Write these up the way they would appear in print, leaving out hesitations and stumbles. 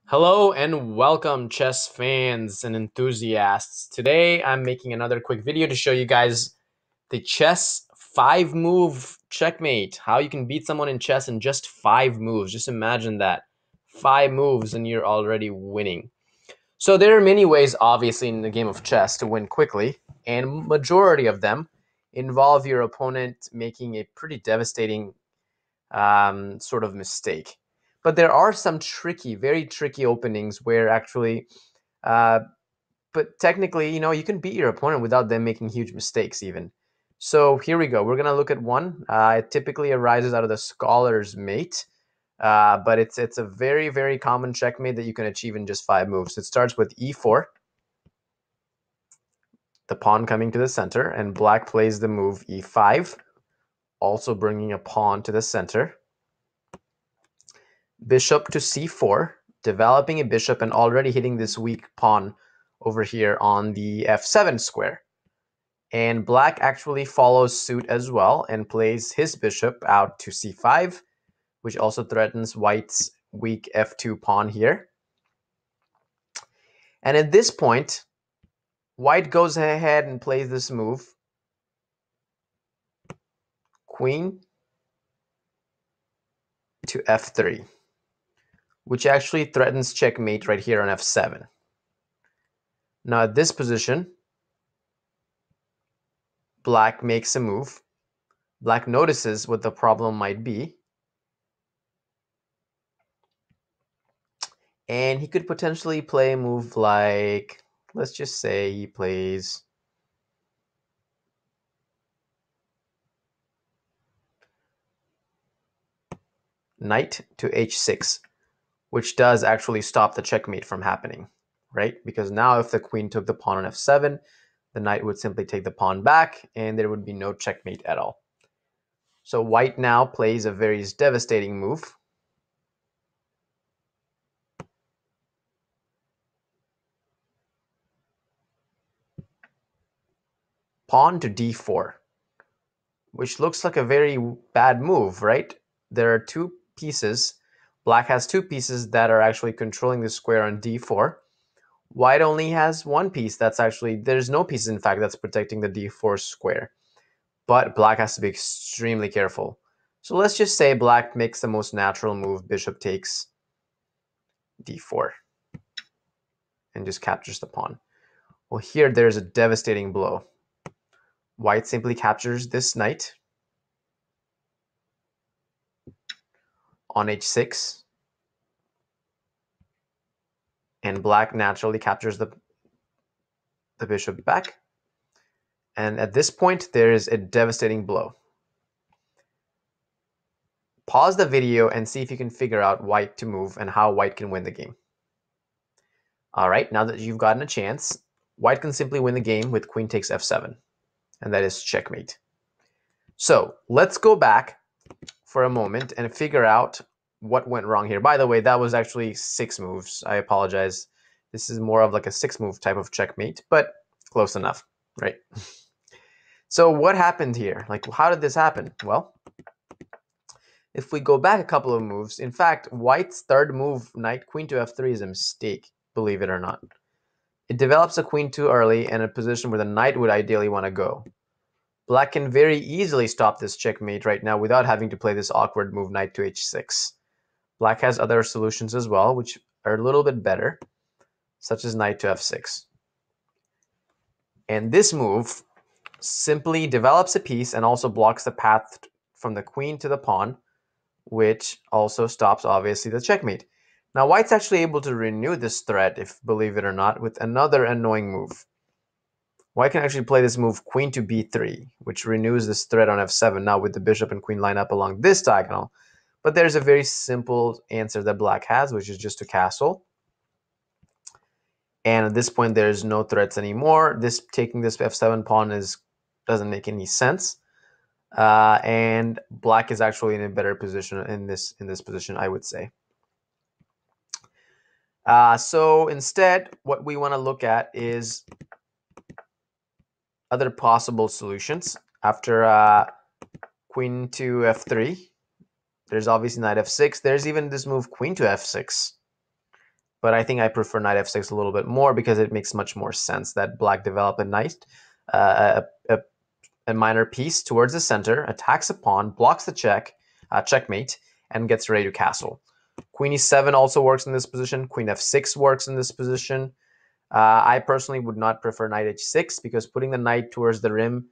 Hello and welcome, chess fans and enthusiasts. Today I'm making another quick video to show you guys the chess 5-move checkmate. How you can beat someone in chess in just 5 moves. Just imagine that. 5 moves and you're already winning. So there are many ways, obviously, in the game of chess to win quickly, and majority of them involve your opponent making a pretty devastating sort of mistake. But there are some tricky, very tricky openings where actually, uh, but technically, you can beat your opponent without them making huge mistakes even. So here we go. We're going to look at one. It typically arises out of the scholar's mate, but it's a very, very common checkmate that you can achieve in just 5 moves. It starts with e4, the pawn coming to the center, and black plays the move e5, also bringing a pawn to the center. Bishop to c4, developing a bishop and already hitting this weak pawn over here on the f7 square. And black actually follows suit as well and plays his bishop out to c5, which also threatens white's weak f2 pawn here. And at this point, white goes ahead and plays this move. Queen to f3, which actually threatens checkmate right here on f7. Now at this position, black makes a move. Black notices what the problem might be, and he could potentially play a move like, let's just say he plays knight to h6, which does actually stop the checkmate from happening, right? Because now if the queen took the pawn on f7, the knight would simply take the pawn back, and there would be no checkmate at all. So white now plays a very devastating move. Pawn to d4, which looks like a very bad move, right? There are two pieces. Black has two pieces that are actually controlling the square on d4. White only has one piece that's actually, there's no piece, in fact, that's protecting the d4 square. But black has to be extremely careful. So let's just say black makes the most natural move, bishop takes d4, and just captures the pawn. Well, here there's a devastating blow. White simply captures this knight on h6, and black naturally captures the bishop back. And at this point, there is a devastating blow. Pause the video and see if you can figure out white to move and how white can win the game. All right, now that you've gotten a chance, white can simply win the game with queen takes f7, and that is checkmate. So let's go back for a moment and figure out what went wrong here. By the way, that was actually 6 moves. I apologize. This is more of like a 6-move type of checkmate, but close enough, right? So what happened here? Like, how did this happen? Well, if we go back a couple of moves, in fact, white's third move, knight queen to f3, is a mistake, believe it or not. It develops a queen too early and a position where the knight would ideally want to go. Black can very easily stop this checkmate right now without having to play this awkward move, knight to h6. Black has other solutions as well, which are a little bit better, such as knight to f6. And this move simply develops a piece and also blocks the path from the queen to the pawn, which also stops, obviously, the checkmate. Now, white's actually able to renew this threat, if believe it or not, with another annoying move. White can actually play this move, queen to b3, which renews this threat on f7, now with the bishop and queen line up along this diagonal. But there's a very simple answer that black has, which is just to castle. And at this point, there's no threats anymore. This taking this f7 pawn doesn't make any sense. And black is actually in a better position in this position, I would say. So instead, what we want to look at is other possible solutions. After queen to f3, there's obviously knight f6. There's even this move, queen to f6. but I think I prefer knight f6 a little bit more because it makes much more sense that black develop a knight, a minor piece towards the center, attacks a pawn, blocks the checkmate, and gets ready to castle. Queen e7 also works in this position. Queen f6 works in this position. I personally would not prefer knight h6 because putting the knight towards the rim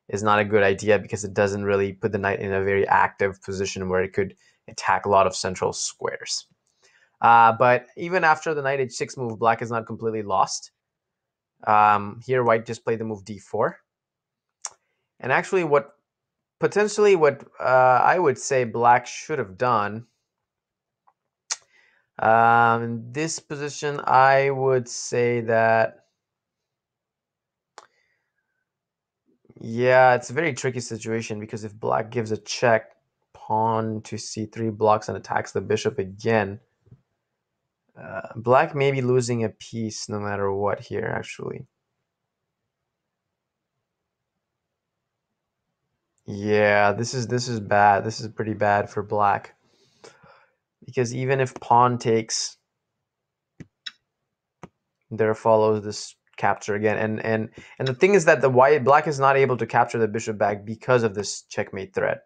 is not a good idea because it doesn't really put the knight in a very active position where it could attack a lot of central squares. But even after the knight h6 move, black is not completely lost. Here, white just played the move d4. And actually, what I would say black should have done in this position, I would say that, yeah, it's a very tricky situation because if black gives a check, pawn to c3 blocks and attacks the bishop again, black may be losing a piece no matter what here, actually. Yeah, this is bad. This is pretty bad for black. Because even if pawn takes, there follows this capture again. And the thing is that black is not able to capture the bishop back because of this checkmate threat.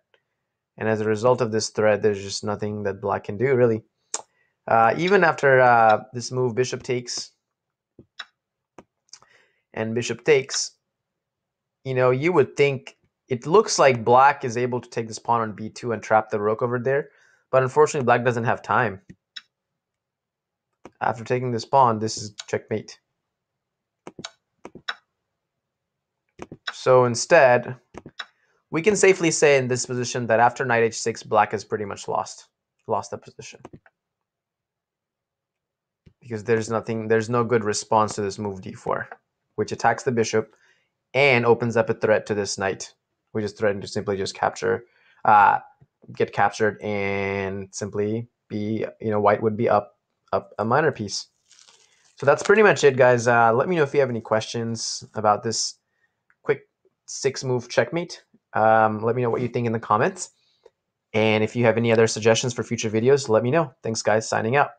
And as a result of this threat, there's just nothing that black can do, really. Even after this move, bishop takes and bishop takes, you would think it looks like black is able to take this pawn on b2 and trap the rook over there. But unfortunately, black doesn't have time. After taking this pawn, this is checkmate. So instead, we can safely say in this position that after knight h6, black is pretty much lost the position. Because there's no good response to this move d4, which attacks the bishop and opens up a threat to this knight, which is threatened to simply just get captured and simply be, white would be up a minor piece. So that's pretty much it, guys. Let me know if you have any questions about this quick 6-move checkmate. Let me know what you think in the comments. And if you have any other suggestions for future videos, let me know. Thanks, guys. Signing out.